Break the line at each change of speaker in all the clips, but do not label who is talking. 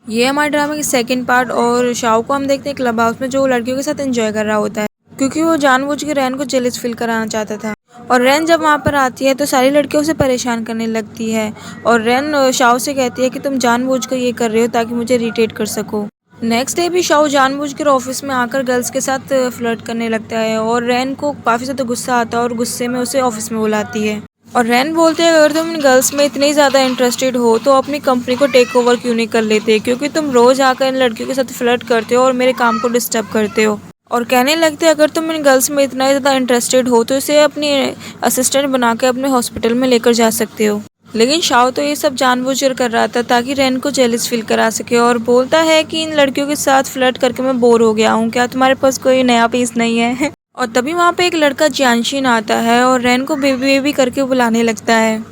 ये हमारे ड्रामा की सेकंड पार्ट और शाओ को हम देखते हैं क्लब हाउस में, जो लड़कियों के साथ एंजॉय कर रहा होता है क्योंकि वो जानबूझ के रैन को जेलस फील कराना चाहता था। और रैन जब वहाँ पर आती है तो सारी लड़कियों से परेशान करने लगती है और रैन शाओ से कहती है कि तुम जानबूझ कर ये कर रहे हो ताकि मुझे इरिटेट कर सको। नेक्स्ट डे भी शाओ जानबूझ कर ऑफिस में आकर गर्ल्स के साथ फ्लर्ट करने लगता है और रैन को काफ़ी ज़्यादा गुस्सा आता है और गुस्से में उसे ऑफिस में बुलाती है। और रैन बोलते हैं अगर तुम इन गर्ल्स में इतनी ज़्यादा इंटरेस्टेड हो तो अपनी कंपनी को टेक ओवर क्यों नहीं कर लेते, क्योंकि तुम रोज़ आकर इन लड़कियों के साथ फ्लर्ट करते हो और मेरे काम को डिस्टर्ब करते हो। और कहने लगते हैं अगर तुम इन गर्ल्स में इतना ज़्यादा इंटरेस्टेड हो तो इसे अपनी असिस्टेंट बना के अपने हॉस्पिटल में लेकर जा सकते हो। लेकिन शाओ तो ये सब जानबूझकर कर रहा था ताकि रैन को जेलस फील करा सके और बोलता है कि इन लड़कियों के साथ फ्लर्ट करके मैं बोर हो गया हूँ, क्या तुम्हारे पास कोई नया पीस नहीं है। और तभी वहाँ पे एक लड़का जियानशिन आता है और रैन को बेबी बेबी करके बुलाने लगता है।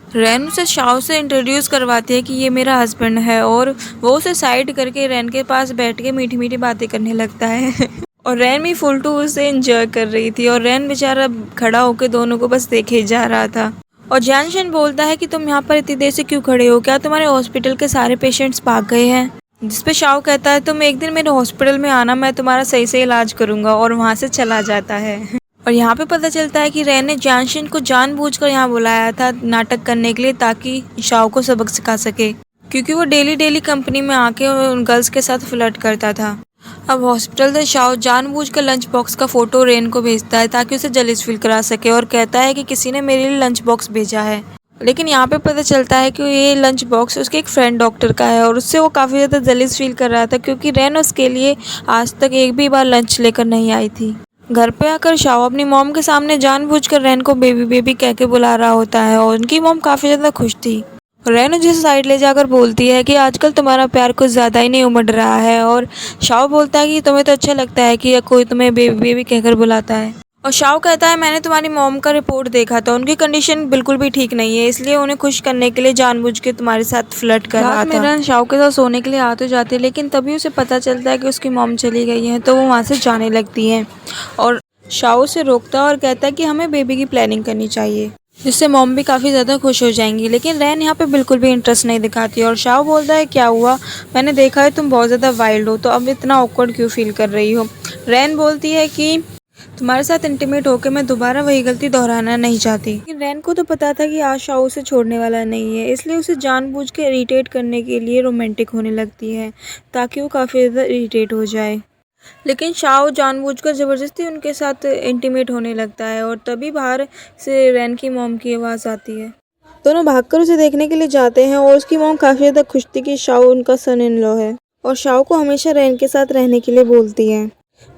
रैन उसे शाओ से इंट्रोड्यूस करवाती है कि ये मेरा हस्बैंड है और वो उसे साइड करके रैन के पास बैठ के मीठी मीठी बातें करने लगता है। और रैन भी फुल टू उसे एंजॉय कर रही थी और रैन बेचारा खड़ा होकर दोनों को बस देखे जा रहा था। और जियानशिन बोलता है कि तुम यहाँ पर इतनी देर से क्यों खड़े हो, क्या तुम्हारे हॉस्पिटल के सारे पेशेंट्स भाग गए हैं। जिस पे शाओ कहता है तुम एक दिन मेरे हॉस्पिटल में आना, मैं तुम्हारा सही से इलाज करूंगा, और वहाँ से चला जाता है। और यहाँ पे पता चलता है कि रैन ने जियानशिन को जानबूझकर यहाँ बुलाया था नाटक करने के लिए ताकि शाओ को सबक सिखा सके, क्योंकि वो डेली डेली कंपनी में आके उन गर्ल्स के साथ फ्लर्ट करता था। अब हॉस्पिटल से शाओ जानबूझकर लंच बॉक्स का फोटो रैन को भेजता है ताकि उसे जेलस फील करा सके और कहता है कि किसी ने मेरे लिए लंच बॉक्स भेजा है। लेकिन यहाँ पे पता चलता है कि ये लंच बॉक्स उसके एक फ्रेंड डॉक्टर का है और उससे वो काफ़ी ज़्यादा जेलस फील कर रहा था क्योंकि रैन उसके लिए आज तक एक भी बार लंच लेकर नहीं आई थी। घर पे आकर शाओ अपनी मॉम के सामने जानबूझकर रैन को बेबी बेबी कह के बुला रहा होता है और उनकी मॉम काफ़ी ज़्यादा खुश थी। रैन उसे साइड ले जाकर बोलती है कि आजकल तुम्हारा प्यार कुछ ज़्यादा ही नहीं उमड़ रहा है, और शाओ बोलता है कि तुम्हें तो अच्छा लगता है कि कोई तुम्हें बेबी बेबी कहकर बुलाता है। और शाओ कहता है मैंने तुम्हारी मॉम का रिपोर्ट देखा था, उनकी कंडीशन बिल्कुल भी ठीक नहीं है, इसलिए उन्हें खुश करने के लिए जानबूझ के तुम्हारे साथ फ्लर्ट कर रहा था। रैन शाओ के साथ सोने के लिए आ तो जाती है लेकिन तभी उसे पता चलता है कि उसकी मॉम चली गई है, तो वो वहाँ से जाने लगती है और शाओ उसे रोकता है और कहता है कि हमें बेबी की प्लानिंग करनी चाहिए, जिससे मॉम भी काफ़ी ज़्यादा खुश हो जाएंगी। लेकिन रैन यहाँ पे बिल्कुल भी इंटरेस्ट नहीं दिखाती और शाओ बोलता है क्या हुआ, मैंने देखा है तुम बहुत ज़्यादा वाइल्ड हो, तो अब इतना ऑकवर्ड क्यों फील कर रही हो। रैन बोलती है कि तुम्हारे साथ इंटीमेट होकर मैं दोबारा वही गलती दोहराना नहीं चाहती। लेकिन रैन को तो पता था कि आज शाओ उसे छोड़ने वाला नहीं है, इसलिए उसे जानबूझ के इरिटेट करने के लिए रोमांटिक होने लगती है ताकि वो काफ़ी ज़्यादा इरिटेट हो जाए। लेकिन शाओ जानबूझकर ज़बरदस्ती उनके साथ इंटीमेट होने लगता है और तभी बाहर से रैन की मॉम की आवाज़ आती है। दोनों भागकर उसे देखने के लिए जाते हैं और उसकी मॉम काफ़ी ज़्यादा खुश थी कि शाओ उनका सन इन लॉ है और शाओ को हमेशा रैन के साथ रहने के लिए बोलती है।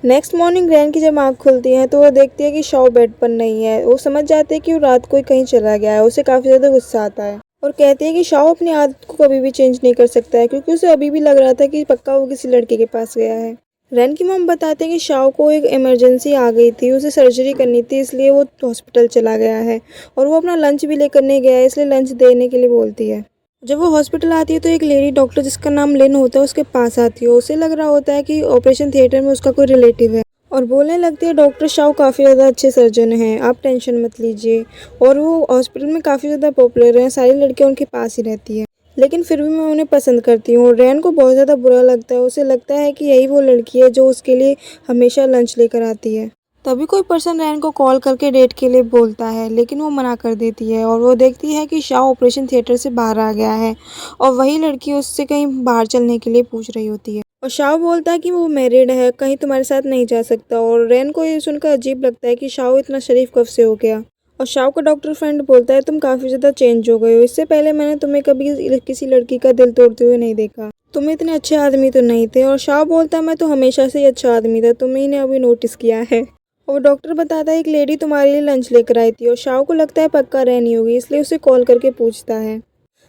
नेक्स्ट मॉर्निंग रैन की जब आँख खुलती है तो वो देखती है कि शाओ बेड पर नहीं है। वो समझ जाते हैं कि वो रात को ही कहीं चला गया है। उसे काफ़ी ज़्यादा गुस्सा आता है और कहती है कि शाओ अपनी आदत को कभी भी चेंज नहीं कर सकता है, क्योंकि उसे अभी भी लग रहा था कि पक्का वो किसी लड़के के पास गया है। रैन की मॉम बताते हैं कि शाओ को एक इमरजेंसी आ गई थी, उसे सर्जरी करनी थी, इसलिए वो हॉस्पिटल चला गया है और वो अपना लंच भी लेकर नहीं गया है, इसलिए लंच देने के लिए बोलती है। जब वो हॉस्पिटल आती है तो एक लेडी डॉक्टर जिसका नाम लिन होता है उसके पास आती है। उसे लग रहा होता है कि ऑपरेशन थिएटर में उसका कोई रिलेटिव है और बोलने लगती है डॉक्टर शाओ काफ़ी ज़्यादा अच्छे सर्जन हैं, आप टेंशन मत लीजिए। और वो हॉस्पिटल में काफ़ी ज़्यादा पॉपुलर हैं, सारी लड़कियाँ उनके पास ही रहती है, लेकिन फिर भी मैं उन्हें पसंद करती हूँ। रैन को बहुत ज़्यादा बुरा लगता है, उसे लगता है कि यही वो लड़की है जो उसके लिए हमेशा लंच लेकर आती है। तभी कोई पर्सन रैन को कॉल करके डेट के लिए बोलता है, लेकिन वो मना कर देती है और वो देखती है कि शाओ ऑपरेशन थिएटर से बाहर आ गया है और वही लड़की उससे कहीं बाहर चलने के लिए पूछ रही होती है। और शाओ बोलता है कि वो मैरिड है, कहीं तुम्हारे साथ नहीं जा सकता, और रैन को ये सुनकर अजीब लगता है कि शाओ इतना शरीफ कब से हो गया। और शाओ का डॉक्टर फ्रेंड बोलता है तुम काफ़ी ज़्यादा चेंज हो गए हो, इससे पहले मैंने तुम्हें कभी किसी लड़की का दिल तोड़ते हुए नहीं देखा, तुम इतने अच्छे आदमी तो नहीं थे। और शाओ बोलता है मैं तो हमेशा से ही अच्छा आदमी था, तुम्ही ने अभी नोटिस किया है। और डॉक्टर बताता है एक लेडी तुम्हारे लिए लंच लेकर आई थी और शाओ को लगता है पक्का रहनी होगी, इसलिए उसे कॉल करके पूछता है।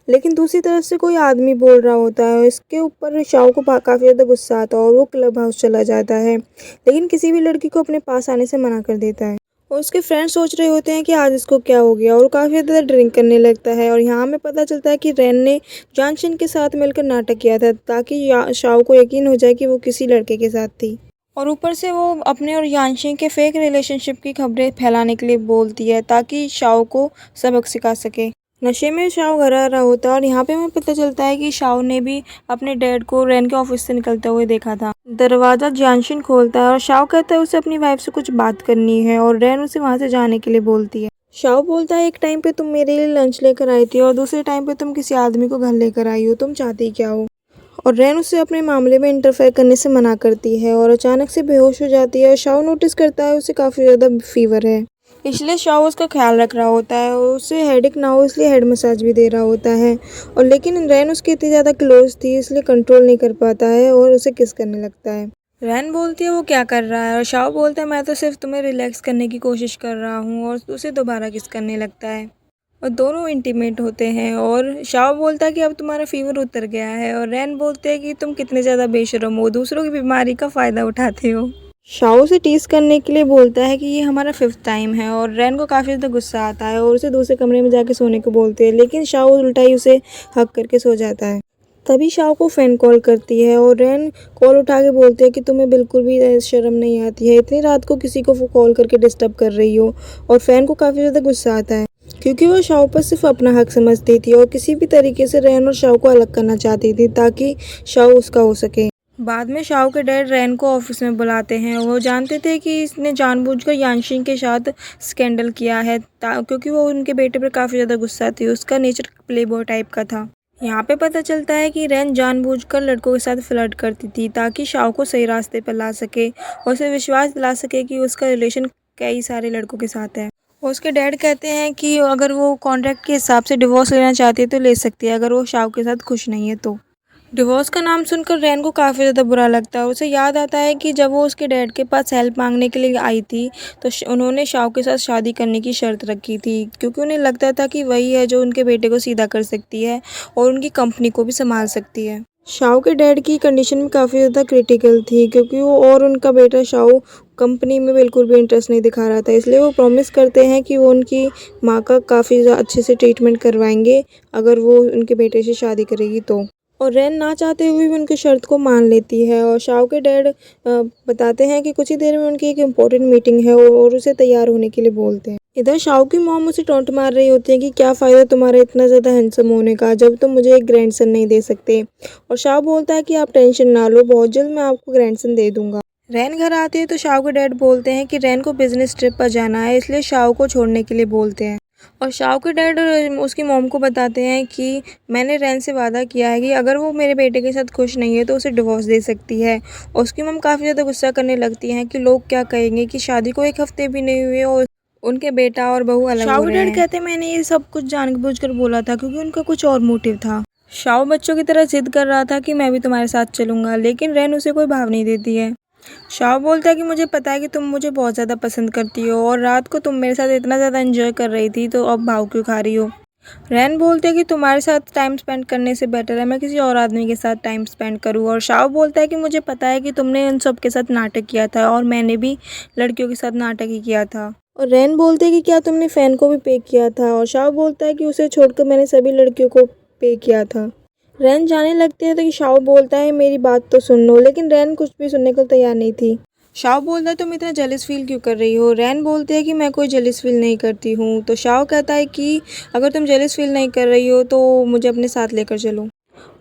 लेकिन दूसरी तरफ से कोई आदमी बोल रहा होता है, इसके ऊपर शाओ को काफ़ी ज़्यादा गुस्सा आता है और वो क्लब हाउस चला जाता है, लेकिन किसी भी लड़की को अपने पास आने से मना कर देता है। और उसके फ्रेंड्स सोच रहे होते हैं कि आज इसको क्या हो गया, और वो काफ़ी ज़्यादा ड्रिंक करने लगता है। और यहाँ हमें पता चलता है कि रैन ने जानशिन के साथ मिलकर नाटक किया था ताकि शाओ को यकीन हो जाए कि वो किसी लड़के के साथ थी, और ऊपर से वो अपने और यानशिन के फेक रिलेशनशिप की खबरें फैलाने के लिए बोलती है ताकि शाओ को सबक सिखा सके। नशे में शाओ घर आ रहा होता है और यहाँ पे हमें पता चलता है कि शाओ ने भी अपने डैड को रैन के ऑफिस से निकलते हुए देखा था। दरवाजा जियानशिन खोलता है और शाओ कहता है उसे अपनी वाइफ से कुछ बात करनी है और रैन उसे वहाँ से जाने के लिए बोलती है। शाओ बोलता है एक टाइम पे तुम मेरे लिए लंच लेकर आई थी और दूसरे टाइम पे तुम किसी आदमी को घर लेकर आई हो, तुम चाहती क्या हो। और रैन उसे अपने मामले में इंटरफेयर करने से मना करती है और अचानक से बेहोश हो जाती है और शाओ नोटिस करता है उसे काफ़ी ज़्यादा फीवर है, इसलिए शाओ उसका ख्याल रख रहा होता है और उसे हेडेक ना हो इसलिए हेड मसाज भी दे रहा होता है। और लेकिन रैन उसकी इतनी ज़्यादा क्लोज थी इसलिए कंट्रोल नहीं कर पाता है और उसे किस करने लगता है। रैन बोलती है वो क्या कर रहा है और शाओ बोलता है मैं तो सिर्फ तुम्हें रिलैक्स करने की कोशिश कर रहा हूँ और उसे दोबारा किस करने लगता है और दोनों इंटीमेट होते हैं। और शाओ बोलता है कि अब तुम्हारा फीवर उतर गया है और रैन बोलते हैं कि तुम कितने ज़्यादा बेशर्म हो, दूसरों की बीमारी का फ़ायदा उठाते हो। शाओ से टीज करने के लिए बोलता है कि ये हमारा 5th टाइम है और रैन को काफ़ी ज़्यादा गुस्सा आता है और उसे दूसरे कमरे में जाके सोने को बोलते हैं, लेकिन शाओ उल्टा ही उसे हक करके सो जाता है। तभी शाओ को फ़ैन कॉल करती है और रैन कॉल उठा के बोलते हैं कि तुम्हें बिल्कुल भी शर्म नहीं आती है, इतनी रात को किसी को कॉल करके डिस्टर्ब कर रही हो। और फ़ैन को काफ़ी ज़्यादा गुस्सा आता है क्योंकि वो शाओ पर सिर्फ अपना हक समझती थी और किसी भी तरीके से रैन और शाओ को अलग करना चाहती थी ताकि शाओ उसका हो सके। बाद में शाओ के डैड रैन को ऑफिस में बुलाते हैं। वो जानते थे कि इसने जानबूझकर यानशिन के साथ स्कैंडल किया है क्योंकि वो उनके बेटे पर काफ़ी ज़्यादा गुस्सा थी, उसका नेचर प्लेबॉय टाइप का था। यहाँ पे पता चलता है कि रैन जानबूझकर लड़कों के साथ फ्लर्ट करती थी ताकि शाओ को सही रास्ते पर ला सके और उसे विश्वास दिला सके कि उसका रिलेशन कई सारे लड़कों के साथ है। उसके डैड कहते हैं कि अगर वो कॉन्ट्रैक्ट के हिसाब से डिवोर्स लेना चाहती है तो ले सकती है अगर वो शाओ के साथ खुश नहीं है तो। डिवोर्स का नाम सुनकर रैन को काफ़ी ज़्यादा बुरा लगता है। उसे याद आता है कि जब वो उसके डैड के पास हेल्प मांगने के लिए आई थी तो उन्होंने शाओ के साथ शादी करने की शर्त रखी थी क्योंकि उन्हें लगता था कि वही है जो उनके बेटे को सीधा कर सकती है और उनकी कंपनी को भी संभाल सकती है। शाओ के डैड की कंडीशन भी काफ़ी ज़्यादा क्रिटिकल थी क्योंकि वो और उनका बेटा शाओ कंपनी में बिल्कुल भी इंटरेस्ट नहीं दिखा रहा था, इसलिए वो प्रॉमिस करते हैं कि वो उनकी माँ का काफ़ी अच्छे से ट्रीटमेंट करवाएंगे अगर वो उनके बेटे से शादी करेगी तो। और रैन ना चाहते हुए भी उनकी शर्त को मान लेती है और शाओ के डैड बताते हैं कि कुछ ही देर में उनकी एक इम्पोर्टेंट मीटिंग है और उसे तैयार होने के लिए बोलते हैं। इधर शाओ की मॉम उसे टॉन्ट मार रही होती है कि क्या फ़ायदा तुम्हारा इतना ज़्यादा हैंडसम होने का जब तुम मुझे एक ग्रैंडसन नहीं दे सकते। और शाओ बोलता है कि आप टेंशन ना लो, बहुत जल्द मैं आपको ग्रैंडसन दे दूंगा। रैन घर आती है तो शाओ के डैड बोलते हैं कि रैन को बिजनेस ट्रिप पर जाना है, इसलिए शाओ को छोड़ने के लिए बोलते हैं। और शाओ के डैड उसकी मॉम को बताते हैं कि मैंने रैन से वादा किया है कि अगर वो मेरे बेटे के साथ खुश नहीं है तो उसे डिवोर्स दे सकती है। और उसकी मॉम काफ़ी ज़्यादा गुस्सा करने लगती हैं कि लोग क्या कहेंगे कि शादी को 1 हफ्ते भी नहीं हुए और उनके बेटा और बहू अलग हो रहे हैं। शाओ के डैड कहते हैं मैंने ये सब कुछ जानबूझकर बोला था क्योंकि उनका कुछ और मोटिव था। शाओ बच्चों की तरह जिद कर रहा था कि मैं भी तुम्हारे साथ चलूंगा, लेकिन रैन उसे कोई भाव नहीं देती है। शाओ बोलता है कि मुझे पता है कि तुम मुझे बहुत ज़्यादा पसंद करती हो और रात को तुम मेरे साथ इतना ज़्यादा एंजॉय कर रही थी तो अब भाव क्यों खा रही हो। रैन बोलते हैं कि तुम्हारे साथ टाइम स्पेंड करने से बेटर है मैं किसी और आदमी के साथ टाइम स्पेंड करूं। और शाओ बोलता है कि मुझे पता है कि तुमने इन सब के साथ नाटक किया था और मैंने भी लड़कियों के साथ नाटक ही किया था। और रैन बोलते हैं कि क्या तुमने फ़ैन को भी पे किया था। और शाओ बोलता है कि उसे छोड़कर मैंने सभी लड़कियों को पे किया था। रैन जाने लगते हैं तो कि शाओ बोलता है मेरी बात तो सुन लो, लेकिन रैन कुछ भी सुनने को तैयार नहीं थी। शाओ बोलता है तुम इतना जेलस फील क्यों कर रही हो। रैन बोलते हैं कि मैं कोई जेलस फील नहीं करती हूँ। तो शाओ कहता है कि अगर तुम जेलस फील नहीं कर रही हो तो मुझे अपने साथ लेकर चलो।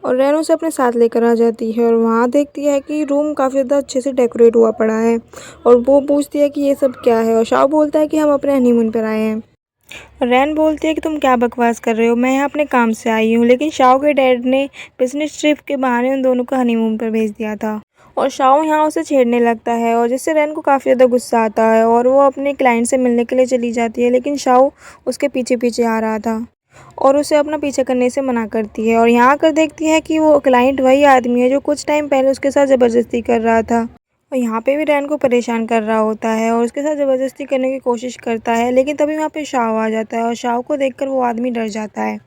और रैन उसे अपने साथ लेकर आ जाती है और वहाँ देखती है कि रूम काफ़ी ज़्यादा अच्छे से डेकोरेट हुआ पड़ा है और वो पूछती है कि ये सब क्या है। और शाओ बोलता है कि हम अपने हनीमून पर आए हैं। रैन बोलती है कि तुम क्या बकवास कर रहे हो, मैं यहाँ अपने काम से आई हूँ। लेकिन शाओ के डैड ने बिजनेस ट्रिप के बहाने उन दोनों को हनीमून पर भेज दिया था। और शाओ यहाँ उसे छेड़ने लगता है और जिससे रैन को काफ़ी ज़्यादा गुस्सा आता है और वो अपने क्लाइंट से मिलने के लिए चली जाती है, लेकिन शाओ उसके पीछे पीछे आ रहा था और उसे अपना पीछा करने से मना करती है। और यहाँ आकर देखती है कि वो क्लाइंट वही आदमी है जो कुछ टाइम पहले उसके साथ ज़बरदस्ती कर रहा था। और यहाँ पे भी रैन को परेशान कर रहा होता है और उसके साथ ज़बरदस्ती करने की कोशिश करता है, लेकिन तभी वहाँ पे शाओ आ जाता है और शाओ को देखकर वो आदमी डर जाता है।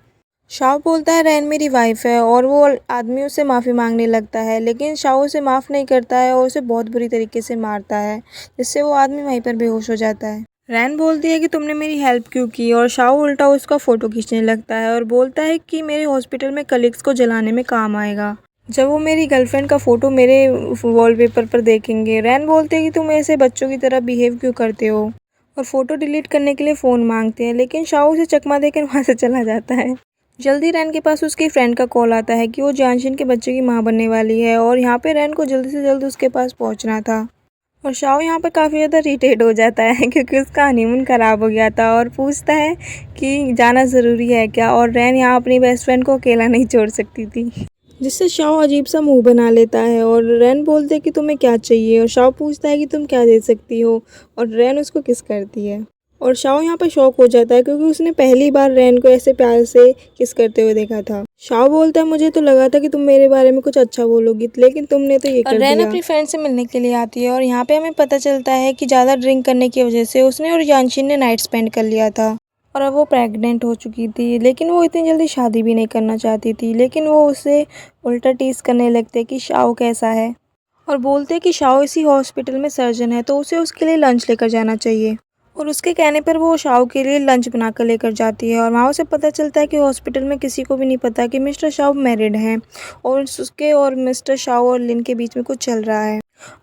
शाओ बोलता है रैन मेरी वाइफ है और वो आदमी उससे माफ़ी मांगने लगता है, लेकिन शाओ उसे माफ़ नहीं करता है और उसे बहुत बुरी तरीके से मारता है, जिससे वो आदमी वहीं पर बेहोश हो जाता है। रैन बोलती है कि तुमने मेरी हेल्प क्यों की और शाओ उल्टा उसका फ़ोटो खींचने लगता है और बोलता है कि मेरे हॉस्पिटल में कलीग्स को जलाने में काम आएगा जब वो मेरी गर्लफ्रेंड का फ़ोटो मेरे वॉलपेपर पर देखेंगे। रैन बोलते हैं कि तुम ऐसे बच्चों की तरह बिहेव क्यों करते हो। और फ़ोटो डिलीट करने के लिए फ़ोन मांगते हैं, लेकिन शाओ उसे चकमा देकर वहाँ से चला जाता है। जल्दी रैन के पास उसकी फ्रेंड का कॉल आता है कि वो जानशिन के बच्चे की माँ बनने वाली है और यहाँ पे रैन को जल्दी से जल्द उसके पास पहुँचना था। और शाओ यहाँ पर काफ़ी ज़्यादा इरिटेट हो जाता है क्योंकि उसका हनीमून ख़राब हो गया था और पूछता है कि जाना ज़रूरी है क्या, और रैन यहाँ अपनी बेस्ट फ्रेंड को अकेला नहीं छोड़ सकती थी, जिससे शाओ अजीब सा मुंह बना लेता है। और रैन बोलते है कि तुम्हें क्या चाहिए, और शाओ पूछता है कि तुम क्या दे सकती हो, और रैन उसको किस करती है। और शाओ यहाँ पर शॉक हो जाता है क्योंकि उसने पहली बार रैन को ऐसे प्यार से किस करते हुए देखा था। शाओ बोलता है मुझे तो लगा था कि तुम मेरे बारे में कुछ अच्छा बोलोगी, लेकिन तुमने तो ये कर दिया। रैन अपनी फ्रेंड से मिलने के लिए आती है और यहाँ पे हमें पता चलता है कि ज़्यादा ड्रिंक करने की वजह से उसने और जानशिन ने नाइट स्पेंड कर लिया था और अब वो प्रेग्नेंट हो चुकी थी, लेकिन वो इतनी जल्दी शादी भी नहीं करना चाहती थी। लेकिन वो उसे उल्टा टीज करने लगते कि शाओ कैसा है, और बोलते कि शाओ इसी हॉस्पिटल में सर्जन है तो उसे उसके लिए लंच लेकर जाना चाहिए। और उसके कहने पर वो शाओ के लिए लंच बनाकर लेकर जाती है और वहाँ उसे पता चलता है कि हॉस्पिटल में किसी को भी नहीं पता कि मिस्टर शाओ मैरिड हैं और उसके और मिस्टर शाओ और लिन के बीच में कुछ चल रहा है।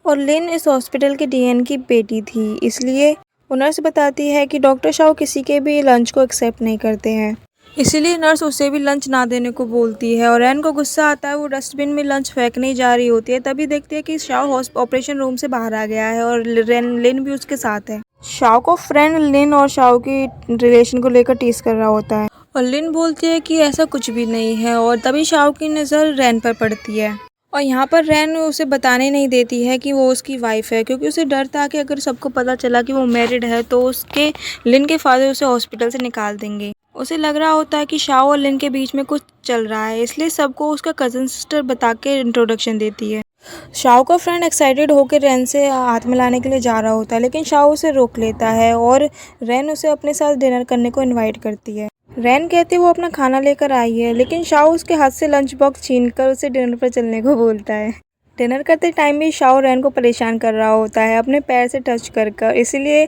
और लिन इस हॉस्पिटल के डीएन की बेटी थी, इसलिए वो नर्स बताती है कि डॉक्टर शाओ किसी के भी लंच को एक्सेप्ट नहीं करते हैं, इसीलिए नर्स उसे भी लंच ना देने को बोलती है। और रैन को गुस्सा आता है, वो डस्टबिन में लंच फेंकने जा रही होती है, तभी देखती है कि शाओ ऑपरेशन रूम से बाहर आ गया है और लिन भी उसके साथ है। शाओ को फ्रेंड लिन और शाओ की रिलेशन को लेकर टीज कर रहा होता है और लिन बोलती है कि ऐसा कुछ भी नहीं है, और तभी शाओ की नज़र रैन पर पड़ती है और यहाँ पर रैन उसे बताने नहीं देती है कि वो उसकी वाइफ है, क्योंकि उसे डर था कि अगर सबको पता चला कि वो मैरिड है तो उसके लिन के फादर उसे हॉस्पिटल से निकाल देंगे। उसे लग रहा होता है कि शाओ और लिन के बीच में कुछ चल रहा है, इसलिए सबको उसका कज़न सिस्टर बता के इंट्रोडक्शन देती है। शाओ का फ्रेंड एक्साइटेड होकर रैन से हाथ मिलाने के लिए जा रहा होता है, लेकिन शाओ उसे रोक लेता है और रैन उसे अपने साथ डिनर करने को इनवाइट करती है। रैन कहते वो अपना खाना लेकर आई है, लेकिन शाओ उसके हाथ से लंच बॉक्स छीनकर उसे डिनर पर चलने को बोलता है। डिनर करते टाइम भी शाओ रैन को परेशान कर रहा होता है अपने पैर से टच कर इसीलिए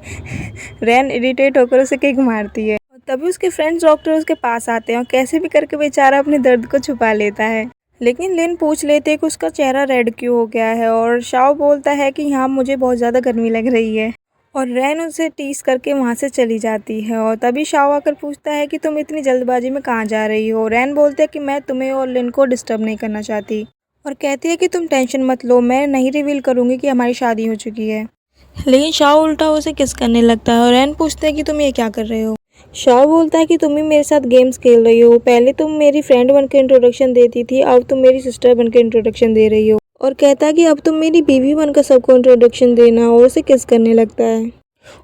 रैन इरिटेट होकर उसे किक मारती है। तभी उसके फ्रेंड्स डॉक्टर उसके पास आते हैं और कैसे भी करके बेचारा अपने दर्द को छुपा लेता है, लेकिन लिन पूछ लेते कि उसका चेहरा रेड क्यों हो गया है, और शाओ बोलता है कि यहाँ मुझे बहुत ज़्यादा गर्मी लग रही है, और रैन उसे टीस करके वहाँ से चली जाती है। और तभी शाओ आकर पूछता है कि तुम इतनी जल्दबाजी में कहाँ जा रही हो। रैन बोलते हैं कि मैं तुम्हें और लिन को डिस्टर्ब नहीं करना चाहती, और कहती है कि तुम टेंशन मत लो, मैं नहीं रिवील करूँगी कि हमारी शादी हो चुकी है। लेकिन शाओ उल्टा उसे किस करने लगता है और रैन पूछते हैं कि तुम ये क्या कर रहे हो। शाओ बोलता है कि तुम ही मेरे साथ गेम्स खेल रही हो, पहले तुम मेरी फ्रेंड बनकर इंट्रोडक्शन देती थी, अब तुम मेरी सिस्टर बनकर इंट्रोडक्शन दे रही हो, और कहता है कि अब तुम मेरी बीवी बनकर सबको इंट्रोडक्शन देना, और उसे किस करने लगता है।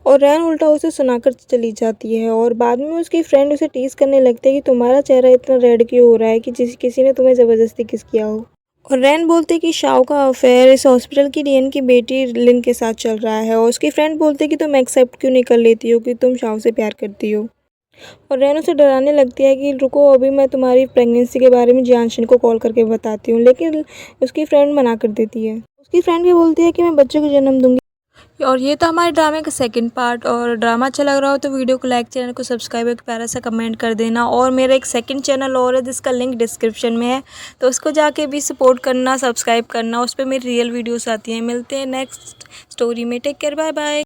और रैन उल्टा उसे सुनाकर चली जाती है और बाद में उसकी फ्रेंड उसे टीज करने लगती है कि तुम्हारा चेहरा इतना रेड क्यों हो रहा है कि किसी ने तुम्हें ज़बरदस्ती किस किया हो। और रैन बोलते कि शाओ का अफेयर इस हॉस्पिटल की डीएन की बेटी लिन के साथ चल रहा है, और उसकी फ्रेंड बोलते कि तुम एक्सेप्ट क्यों नहीं कर लेती हो कि तुम शाओ से प्यार करती हो। और रैन उसे डराने लगती है कि रुको, अभी मैं तुम्हारी प्रेगनेंसी के बारे में जानशिन को कॉल करके बताती हूँ, लेकिन उसकी फ्रेंड मना कर देती है। उसकी फ्रेंड भी बोलती है कि मैं बच्चे को जन्म दूंगी। और ये था हमारे ड्रामे का सेकंड पार्ट, और ड्रामा अच्छा लग रहा हो तो वीडियो को लाइक, चैनल को सब्सक्राइब, एक प्यारा सा कमेंट कर देना। और मेरा एक सेकंड चैनल और है जिसका लिंक डिस्क्रिप्शन में है, तो उसको जाके भी सपोर्ट करना, सब्सक्राइब करना, उस पर मेरी रियल वीडियोस आती हैं। मिलते हैं नेक्स्ट स्टोरी में, टेक केयर, बाय बाय।